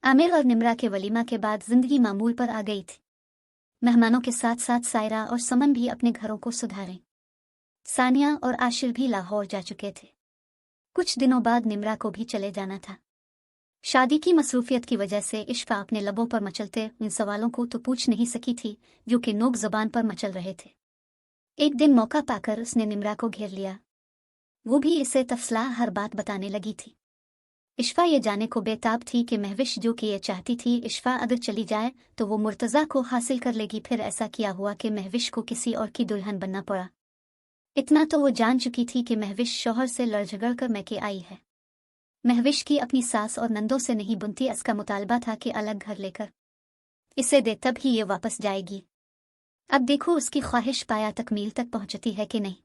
आमिर और निम्रा के वलीमा के बाद जिंदगी मामूल पर आ गई थी। मेहमानों के साथ साथ सायरा और समन भी अपने घरों को सुधारें। सानिया और आशिर भी लाहौर जा चुके थे। कुछ दिनों बाद निम्रा को भी चले जाना था। शादी की मसरूफियत की वजह से इश्फा अपने लबों पर मचलते इन सवालों को तो पूछ नहीं सकी थी जो कि नोक ज़बान पर मचल रहे थे। एक दिन मौका पाकर उसने निम्रा को घेर लिया। वो भी इसे तफसला हर बात बताने लगी थी। इश्फा ये जाने को बेताब थी कि महविश जो कि ये चाहती थी इश्फा अगर चली जाए तो वो मुर्तज़ा को हासिल कर लेगी। फिर ऐसा क्या हुआ कि महविश को किसी और की दुल्हन बनना पड़ा। इतना तो वो जान चुकी थी कि महविश शौहर से लड़ झगड़ कर मैके आई है। महविश की अपनी सास और नंदों से नहीं बुनती इसका मुतालबा था कि अलग घर लेकर इसे दे, तब ही ये वापस जाएगी। अब देखो उसकी ख्वाहिश पाया तकमील तक पहुंचती है कि नहीं।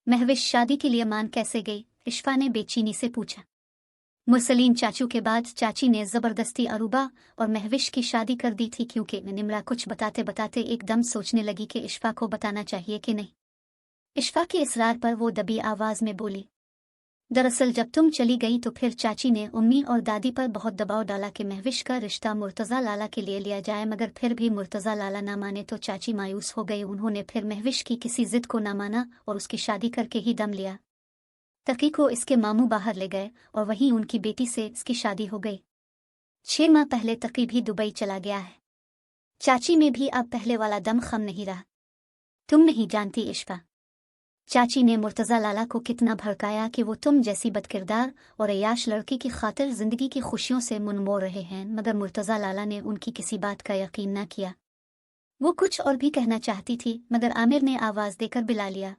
महविश शादी के लिए मान कैसे गई, इश्फा ने बेचैनी से पूछा। मुरसलीन चाचू के बाद चाची ने ज़बरदस्ती अरूबा और महविश की शादी कर दी थी, क्योंकि निम्रा कुछ बताते बताते एकदम सोचने लगी कि इश्फा को बताना चाहिए कि नहीं। इश्फा के इसरार पर वो दबी आवाज़ में बोली, दरअसल जब तुम चली गई तो फिर चाची ने उम्मी और दादी पर बहुत दबाव डाला कि महविश का रिश्ता मुर्तज़ा लाला के लिए लिया जाए, मगर फिर भी मुर्तज़ा लाला ना माने तो चाची मायूस हो गई। उन्होंने फिर महविश की किसी जिद को ना माना और उसकी शादी करके ही दम लिया। तकी को इसके मामू बाहर ले गए और वहीं उनकी बेटी से इसकी शादी हो गई। 6 माह पहले तकी भी दुबई चला गया है। चाची में भी अब पहले वाला दम खम नहीं रहा। तुम नहीं जानती इश्फा, चाची ने मुर्तज़ा लाला को कितना भड़काया कि वो तुम जैसी बदकिरदार और अयाश लड़की की खातिर जिंदगी की खुशियों से मुनमोर रहे हैं, मगर मुर्तज़ा लाला ने उनकी किसी बात का यकीन न किया। वो कुछ और भी कहना चाहती थी मगर आमिर ने आवाज़ देकर बुला लिया।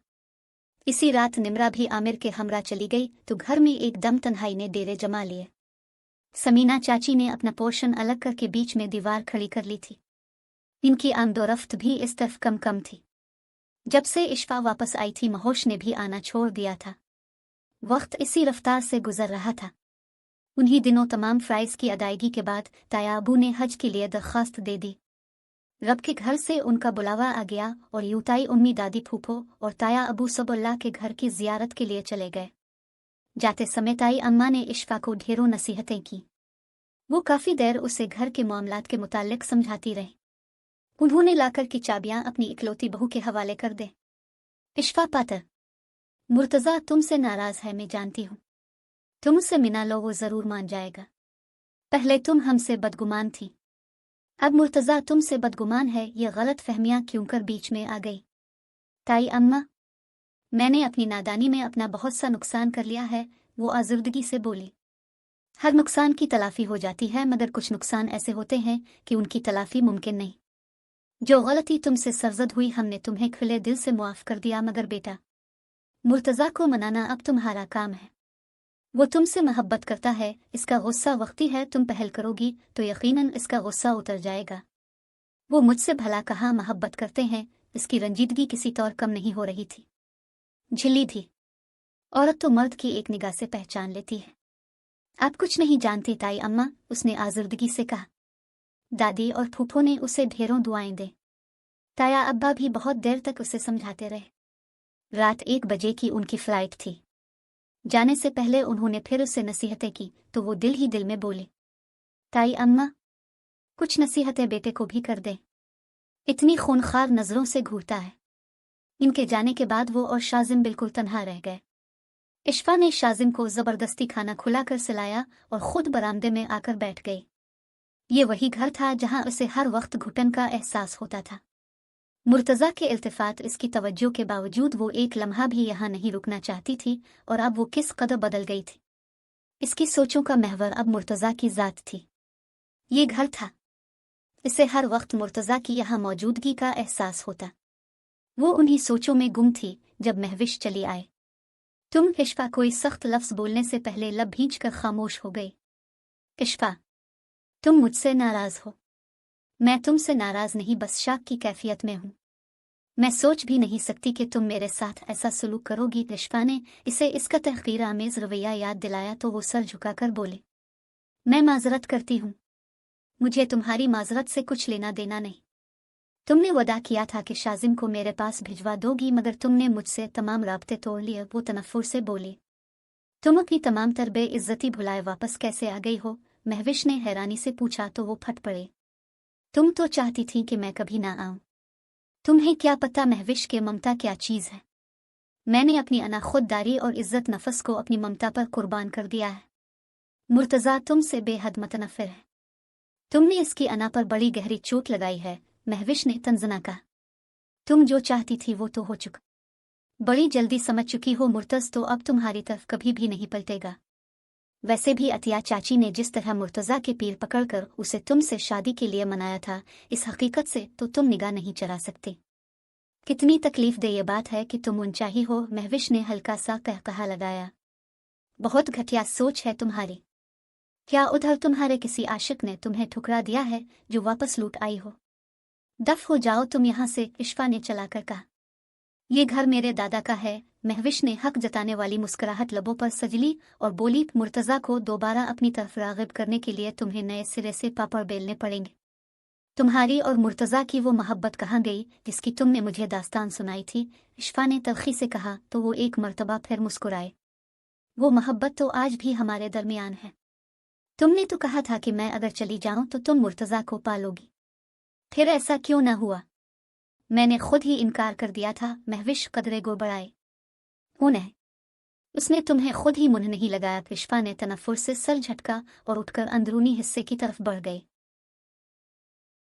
इसी रात निम्रा भी आमिर के हमरा चली गई तो घर में एकदम तन्हाई ने डेरे जमा लिए। समीना चाची ने अपना पोर्शन अलग करके बीच में दीवार खड़ी कर ली थी। इनकी आमदोरफ्त भी इस तरफ कम कम थी। जब से इश्फा वापस आई थी महोश ने भी आना छोड़ दिया था। वक्त इसी रफ्तार से गुजर रहा था। उन्हीं दिनों तमाम फ़राइज़ की अदायगी के बाद ताया अबू ने हज के लिए दरख्वास्त दे दी। रब के घर से उनका बुलावा आ गया और यूताई उम्मी दादी फूफो और ताया अबू सब अल्लाह के घर की ज़ियारत के लिए चले गए। जाते समय ताई अम्मा ने इश्फा को ढेरों नसीहतें की। वो काफ़ी देर उसे घर के मामलात के मुताल्लिक समझाती रही। उन्होंने लाकर की चाबियां अपनी इकलौती बहू के हवाले कर दे। इश्फा पातर, मुर्तज़ा तुमसे नाराज़ है, मैं जानती हूँ। तुम उससे मिना लो, वो ज़रूर मान जाएगा। पहले तुम हमसे बदगुमान थी, अब मुर्तज़ा तुमसे बदगुमान है। ये गलत फहमियाँ क्यों कर बीच में आ गई? ताई अम्मा, मैंने अपनी नादानी में अपना बहुत सा नुकसान कर लिया है, वो आज़ुर्दगी से बोली। हर नुकसान की तलाफ़ी हो जाती है, मगर कुछ नुकसान ऐसे होते हैं कि उनकी तलाफ़ी मुमकिन नहीं। जो गलती तुमसे सरजद हुई हमने तुम्हें खुले दिल से मुआफ़ कर दिया, मगर बेटा मुर्तज़ा को मनाना अब तुम्हारा काम है। वो तुमसे मोहब्बत करता है, इसका गुस्सा वक्ती है। तुम पहल करोगी तो यकीनन इसका गुस्सा उतर जाएगा। वो मुझसे भला कहाँ मोहब्बत करते हैं, इसकी रंजीदगी किसी तौर कम नहीं हो रही थी। झिल्ली थी, औरत तो मर्द की एक निगाह से पहचान लेती है। आप कुछ नहीं जानती ताई अम्मा, उसने आज़ुर्दगी से कहा। दादी और फूफो ने उसे ढेरों दुआएं दे। ताया अब्बा भी बहुत देर तक उसे समझाते रहे। रात 1 बजे की उनकी फ्लाइट थी। जाने से पहले उन्होंने फिर उसे नसीहतें की तो वो दिल ही दिल में बोली, ताई अम्मा, कुछ नसीहतें बेटे को भी कर दे, इतनी खूनखार नज़रों से घूरता है। इनके जाने के बाद वो और शाजिम बिल्कुल तन्हा रह गए। इश्फा ने शाजिम को ज़बरदस्ती खाना खुलाकर सिलाया और ख़ुद बरामदे में आकर बैठ गई। ये वही घर था जहाँ उसे हर वक्त घुटन का एहसास होता था। मुर्तज़ा के इल्तिफ़ात, इसकी तवज्जो के बावजूद वो एक लम्हा भी यहाँ नहीं रुकना चाहती थी, और अब वो किस कदर बदल गई थी। इसकी सोचों का महवर अब मुर्तज़ा की ज़ात थी। ये घर था, इसे हर वक्त मुर्तज़ा की यहाँ मौजूदगी का एहसास होता। वो उन्हीं सोचों में गुम थी जब महविश चली आए। तुम इश्फा कोई सख्त लफ्ज़ बोलने से पहले लब भींच कर खामोश हो गई। इश्फा, तुम मुझसे नाराज़ हो। मैं तुमसे नाराज़ नहीं, बस शाक की कैफियत में हूँ। मैं सोच भी नहीं सकती कि तुम मेरे साथ ऐसा सलूक करोगी। इश्फा ने इसे इसका तहक़ीर आमेज़ रवैया याद दिलाया तो वो सर झुकाकर बोले, मैं माज़रत करती हूँ, मुझे तुम्हारी माज़रत से कुछ लेना देना नहीं। तुमने वदा किया था कि शाजिम को मेरे पास भिजवा दोगी, मगर तुमने मुझसे तमाम राब्ते तोड़ लिए। वो तनफ़ुर से बोली, तुम अपनी तमाम तरबे इज़्ज़ती भुलाए वापस कैसे आ गई हो? महविश ने हैरानी से पूछा तो वो फट पड़े। तुम तो चाहती थी कि मैं कभी ना आऊं। तुम्हें क्या पता महविश के ममता क्या चीज़ है। मैंने अपनी अना खुददारी और इज्जत नफस को अपनी ममता पर कुर्बान कर दिया है। मुर्तज़ा तुमसे बेहद मुतनफ़िर है। तुमने इसकी अना पर बड़ी गहरी चोट लगाई है, महविश ने तंजना कहा। तुम जो चाहती थी वो तो हो चुका। बड़ी जल्दी समझ चुकी हो मुर्तज़ तो अब तुम्हारी तरफ कभी भी नहीं पलटेगा। वैसे भी अतिया चाची ने जिस तरह मुर्तज़ा के पीर पकड़कर उसे तुमसे शादी के लिए मनाया था, इस हकीकत से तो तुम निगाह नहीं चढ़ा सकते। कितनी तकलीफ दे ये बात है कि तुम उनचाही हो, महविश ने हल्का सा कहकहा लगाया। बहुत घटिया सोच है तुम्हारी। क्या उधर तुम्हारे किसी आशिक ने तुम्हें ठुकरा दिया है जो वापस लूट आई हो? दफ हो जाओ तुम यहाँ से, इश्फा ने चलाकर कहा। ये घर मेरे दादा का है। महविश ने हक जताने वाली मुस्कुराहट लबों पर सजली और बोली, मुर्तज़ा को दोबारा अपनी तरफ राग़िब करने के लिए तुम्हें नए सिरे से पापड़ बेलने पड़ेंगे। तुम्हारी और मुर्तज़ा की वो मोहब्बत कहाँ गई जिसकी तुमने मुझे दास्तान सुनाई थी? इश्फा ने तल्खी से कहा तो वो एक मर्तबा फिर मुस्कुराए। वो मोहब्बत तो आज भी हमारे दरमियान है। तुमने तो कहा था कि मैं अगर चली जाऊं तो तुम मुर्तज़ा को पालोगी। फिर ऐसा क्यों न हुआ? मैंने खुद ही इनकार कर दिया था। महविश कदरे गो बढ़ाए। उन्हें उसने तुम्हें खुद ही मुंह नहीं लगाया। इश्फा ने तनफ़ुर से सर झटका और उठकर अंदरूनी हिस्से की तरफ बढ़ गए।